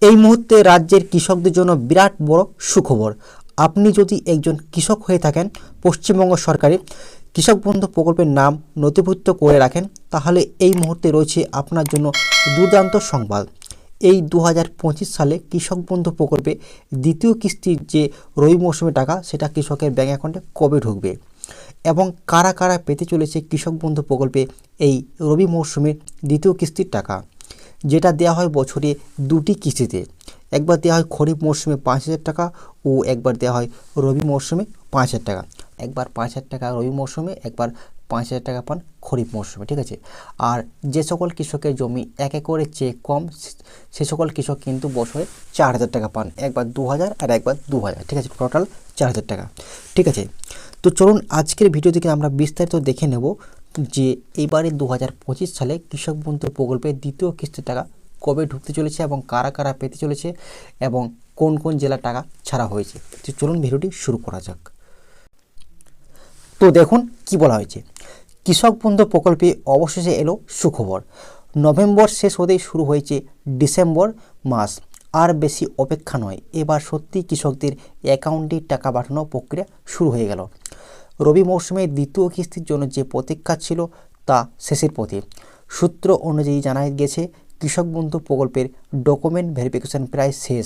এই মুহূর্তে রাজ্যের কৃষকদের জন্য বিরাট বড় সুখবর। আপনি যদি একজন কৃষক হয়ে থাকেন, পশ্চিমবঙ্গ সরকারের কৃষক বন্ধু প্রকল্পের নাম নথিভুক্ত করে রাখেন, তাহলে এই মুহূর্তে রয়েছে আপনার জন্য দুর্দান্ত সংবাদ। এই 2025 সালে কৃষক বন্ধু প্রকল্পে দ্বিতীয় কিস্তির যে রবি মৌসুমে টাকা, সেটা কৃষকের ব্যাঙ্ক অ্যাকাউন্টে কবে ঢুকবে এবং কারা কারা পেতে চলেছে কৃষক বন্ধু প্রকল্পে এই রবি মৌসুমে দ্বিতীয় কিস্তির টাকা, যেটা দেওয়া হয় বছরে দুটি কিস্তিতে। একবার দেওয়া হয় খরিফ মরশুমে 5,000 টাকা ও একবার দেওয়া হয় রবি মরশুমে 5,000 টাকা। একবার 5,000 টাকা রবি মরশুমে, একবার 5,000 টাকা পান খরিফ মরশুমে, ঠিক আছে। আর যে সকল কৃষকের জমি 1 একরের চেয়ে কম, সে সকল কৃষক কিন্তু বছরে 4,000 টাকা পান। একবার 2,000 আর একবার 2,000, ঠিক আছে, টোটাল 4,000 টাকা, ঠিক আছে। তো চলুন আজকের ভিডিও থেকে আমরা বিস্তারিত দেখে নেব যে এবারে 2025 সালে কৃষক বন্ধু প্রকল্পের দ্বিতীয় কিস্তির টাকা কবে ঢুকতে চলেছে এবং কারা কারা পেতে চলেছে এবং কোন কোন জেলার টাকা ছাড়া হয়েছে। তো চলুন ভিডিওটি শুরু করা যাক। তো দেখুন কি বলা হয়েছে। কৃষক বন্ধু প্রকল্পে অবশেষে এলো সুখবর। নভেম্বর শেষ হতেই শুরু হয়েছে ডিসেম্বর মাস। আর বেশি অপেক্ষা নয়, এবার সত্যি কৃষকদের অ্যাকাউন্টে টাকা পাঠানোর প্রক্রিয়া শুরু হয়ে গেল। রবি মৌসুমে দ্বিতীয় কিস্তির জন্য যে প্রতীক্ষা ছিল তা শেষের পথে। সূত্র অনুযায়ী জানা গেছে, কৃষক বন্ধু প্রকল্পের ডকুমেন্ট ভেরিফিকেশন প্রায় শেষ।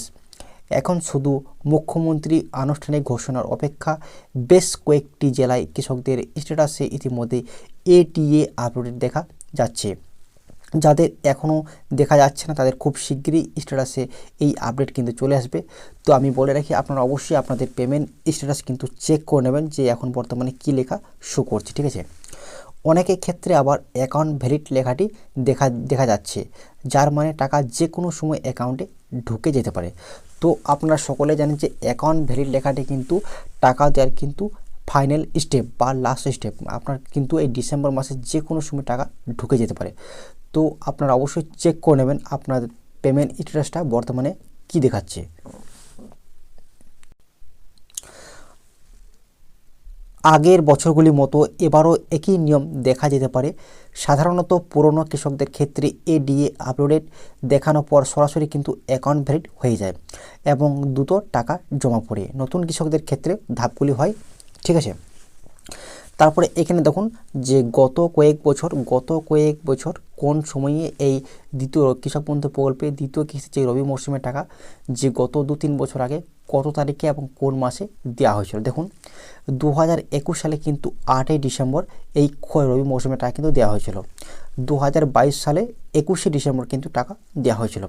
এখন শুধু মুখ্যমন্ত্রী আনুষ্ঠানিক ঘোষণার অপেক্ষা। বেশ কয়েকটি জেলায় কৃষকদের স্ট্যাটাসে ইতিমধ্যে এটিএ আপডেট দেখা যাচ্ছে। যাদের এখনও দেখা যাচ্ছে না, তাদের খুব শিগগিরই স্ট্যাটাসে এই আপডেট কিন্তু চলে আসবে। তো আমি বলে রাখি, আপনারা অবশ্যই আপনাদের পেমেন্ট স্ট্যাটাস কিন্তু চেক করে নেবেন যে এখন বর্তমানে কী লেখা শো করছে, ঠিক আছে। অনেকের ক্ষেত্রে আবার অ্যাকাউন্ট ভ্যালিড লেখাটি দেখা যাচ্ছে, যার মানে টাকা যে কোনো সময় অ্যাকাউন্টে ঢুকে যেতে পারে। তো আপনারা সকলে জানেন যে অ্যাকাউন্ট ভ্যালিড লেখাটি কিন্তু টাকা দেওয়ার কিন্তু ফাইনাল স্টেপ বা লাস্ট স্টেপ। আপনার কিন্তু এই ডিসেম্বর মাসে যে কোনো সময় টাকা ঢুকে যেতে পারে। তো আপনারা অবশ্যই চেক করে নেবেন আপনার পেমেন্ট স্ট্যাটাসটা বর্তমানে কি দেখাচ্ছে। আগের বছরগুলির মতো এবারও একই নিয়ম দেখা যেতে পারে। সাধারণত পুরনো কৃষকদের ক্ষেত্রে এডিএ আপলোডেড দেখানোর পর সরাসরি কিন্তু অ্যাকাউন্ট ভ্যালিড হয়ে যায় এবং দ্রুত টাকা জমা পড়ে। নতুন কৃষকদের ক্ষেত্রে ধাপগুলি হয়, ঠিক আছে। তারপরে এখানে দেখুন যে গত কয়েক বছর কোন সময়ে এই দ্বিতীয় কৃষক বন্ধু প্রকল্পে দ্বিতীয় কিস্তি যে রবি মরশুমের টাকা, যে গত 2-3 বছর আগে কত তারিখে এবং কোন মাসে দেওয়া হয়েছিল। দেখুন 2021 সালে কিন্তু 8ই ডিসেম্বর এই রবি মরশুমের টাকা কিন্তু দেওয়া হয়েছিল। 2022 সালে 21শে ডিসেম্বর কিন্তু টাকা দেওয়া হয়েছিল।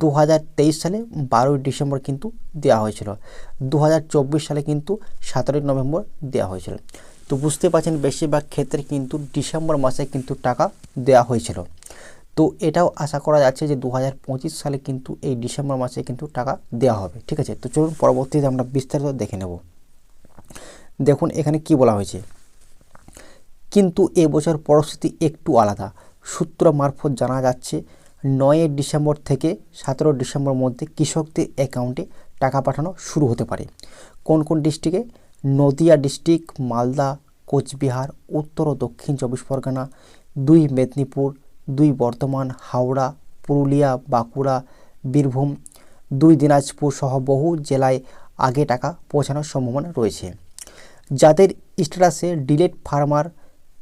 2023 সালে 12ই ডিসেম্বর কিন্তু দেওয়া হয়েছিল। 2024 সালে কিন্তু 17ই নভেম্বর দেওয়া হয়েছিল। তো বুঝতে পারছেন বেশিরভাগ ক্ষেত্রে কিন্তু ডিসেম্বর মাসে কিন্তু টাকা দেওয়া হয়েছিল। তো এটাও আশা করা যাচ্ছে যে 2025 সালে কিন্তু এই ডিসেম্বর মাসে কিন্তু টাকা দেওয়া হবে, ঠিক আছে। তো চলুন পরবর্তীতে আমরা বিস্তারিত দেখে নেব। দেখুন এখানে কি বলা হয়েছে, কিন্তু এবছর পরিস্থিতি একটু আলাদা। সূত্র মারফত জানা যাচ্ছে 9 ডিসেম্বর থেকে 17 ডিসেম্বর মধ্যে কৃষকদের অ্যাকাউন্টে টাকা পাঠানো শুরু হতে পারে। কোন কোন ডিস্ট্রিক্টে? নদিয়া ডিস্ট্রিক্ট, মালদা, কোচবিহার, উত্তর ও দক্ষিণ 24 পরগনা, 2 মেদিনীপুর, 2 বর্ধমান, হাওড়া, পুরুলিয়া, বাঁকুড়া, বীরভূম, 2 দিনাজপুর সহ বহু জেলায় আগে টাকা পৌঁছানোর সম্ভাবনা রয়েছে। যাদের স্ট্যাটাসে ডিলেট ফার্মার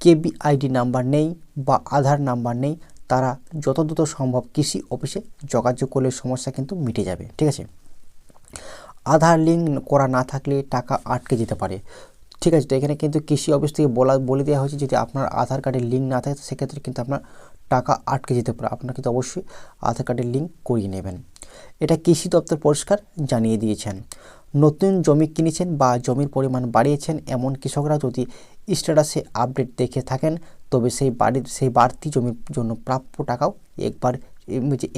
কেবিআইডি নাম্বার নেই বা আধার নাম্বার নেই, তারা যত দ্রুত সম্ভব কৃষি অফিসে যোগাযোগ করলে সমস্যা কিন্তু মিটে যাবে, ঠিক আছে। আধার লিঙ্ক করা না থাকলে টাকা আটকে যেতে পারে, ঠিক আছে। তো এখানে কিন্তু কৃষি অফিস থেকে বলে দেওয়া হয়েছে, যদি আপনার আধার কার্ডের লিঙ্ক না থাকে সেক্ষেত্রে কিন্তু আপনার টাকা আটকে যেতে পারে। আপনার কিন্তু অবশ্যই আধার কার্ডের লিঙ্ক করিয়ে নেবেন। এটা কৃষি দপ্তর পরিষ্কার জানিয়ে দিয়েছেন। নতুন জমি কিনেছেন বা জমির পরিমাণ বাড়িয়েছেন এমন কৃষকরা যদি স্ট্যাটাসে আপডেট দেখে থাকেন, তবে সেই বাড়তি জমির জন্য প্রাপ্য টাকাও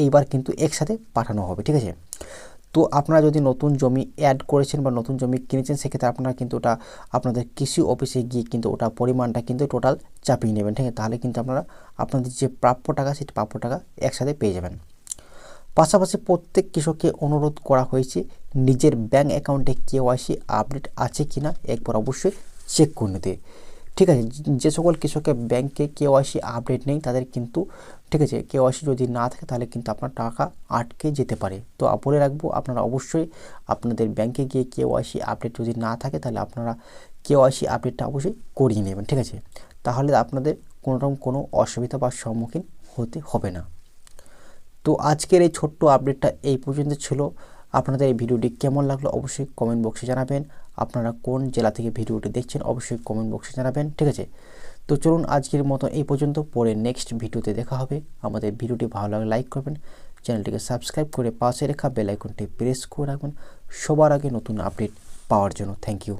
এইবার কিন্তু একসাথে পাঠানো হবে, ঠিক আছে। তো আপনারা যদি নতুন জমি অ্যাড করেছেন বা নতুন জমি কিনেছেন, সেক্ষেত্রে আপনারা কিন্তু ওটা আপনাদের কৃষি অফিসে গিয়ে কিন্তু ওটা পরিমাণটা কিন্তু টোটাল চাপিয়ে নেবেন, ঠিক আছে। তাহলে কিন্তু আপনারা আপনাদের যে প্রাপ্য টাকা, সেই প্রাপ্য টাকা একসাথে পেয়ে যাবেন। পাশাপাশি প্রত্যেক কৃষককে অনুরোধ করা হয়েছে নিজের ব্যাঙ্ক অ্যাকাউন্টে কেওয়াইসি আপডেট আছে কিনা একবার অবশ্যই চেক করে নিতে। ঠিক আছে, যে সকল কৃষকের ব্যাংকে কেওয়াইসি আপডেট নেই তাদের কিন্তু, ঠিক আছে, কেওয়াইসি যদি না থাকে তাহলে কিন্তু আপনার টাকা আটকে যেতে পারে। তো বলে রাখবো, আপনারা অবশ্যই আপনাদের ব্যাংকে গিয়ে কেওয়াইসি আপডেট যদি না থাকে তাহলে আপনারা কেওয়াইসি আপডেটটা অবশ্যই করিয়ে নেবেন, ঠিক আছে, তাহলে আপনাদের কোনোরকম কোনো অসুবিধা বা সম্মুখীন হতে হবে না। তো আজকের এই ছোট্ট আপডেটটা এই পর্যন্ত ছিল। আপনাদের এই ভিডিওটি কেমন লাগলো অবশ্যই কমেন্ট বক্সে জানাবেন। আপনারা কোন জেলা থেকে ভিডিওটি দেখছেন অবশ্যই কমেন্ট বক্সে জানাবেন, ঠিক আছে। তো চলুন আজকের মতো এই পর্যন্ত, পরে নেক্সট ভিডিওতে দেখা হবে। আমাদের ভিডিওটি ভালো লাগলে লাইক করবেন, চ্যানেলটিকে সাবস্ক্রাইব করে পাশে রেখা বেল আইকনটি প্রেস করে রাখবেন সবার আগে নতুন আপডেট পাওয়ার জন্য। Thank you.